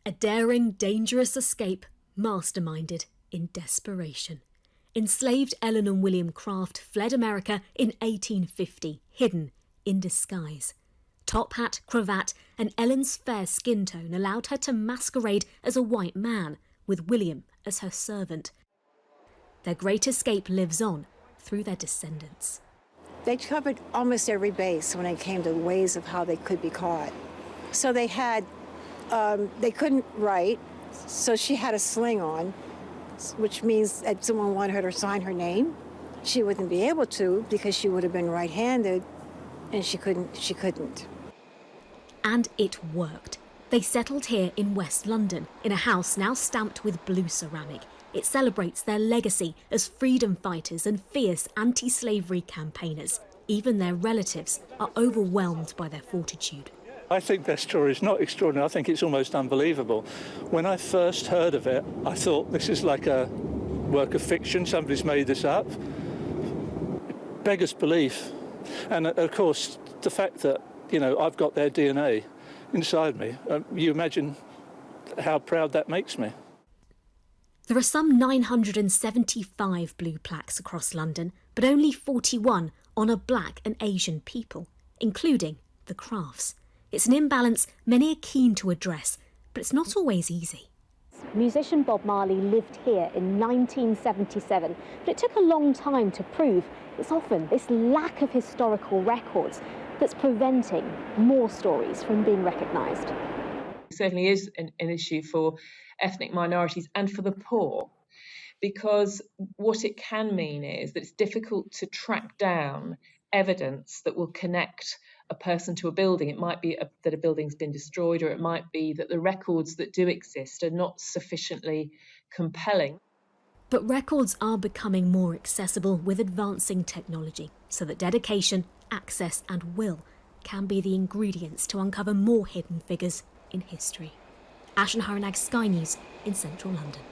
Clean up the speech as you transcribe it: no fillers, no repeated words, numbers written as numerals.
A daring, dangerous escape masterminded in desperation. Enslaved Ellen and William Craft fled America in 1850, hidden in disguise. Top hat, cravat, and Ellen's fair skin tone allowed her to masquerade as a white man, with William as her servant. Their great escape lives on through their descendants. They covered almost every base when it came to ways of how they could be caught. So they couldn't write, so she had a sling on, which means that someone wanted her to sign her name. She wouldn't be able to because she would have been right-handed, and she couldn't. And it worked. They settled here in West London, in a house now stamped with blue ceramic. It celebrates their legacy as freedom fighters and fierce anti-slavery campaigners. Even their relatives are overwhelmed by their fortitude. I think their story is not extraordinary. I think it's almost unbelievable. When I first heard of it, I thought this is like a work of fiction. Somebody's made this up. It beggars belief. And of course, the fact that, I've got their DNA inside me, you imagine how proud that makes me. There are some 975 blue plaques across London, but only 41 honour black and Asian people, including the Crafts. It's an imbalance many are keen to address, but it's not always easy. Musician Bob Marley lived here in 1977, but it took a long time to prove it's often this lack of historical records that's preventing more stories from being recognised. It certainly is an issue for ethnic minorities and for the poor, because what it can mean is that it's difficult to track down evidence that will connect a person to a building. It might be that a building's been destroyed, or it might be that the records that do exist are not sufficiently compelling. But records are becoming more accessible with advancing technology, so that dedication, access and will can be the ingredients to uncover more hidden figures in history. Ashan Haranag, Sky News in central London.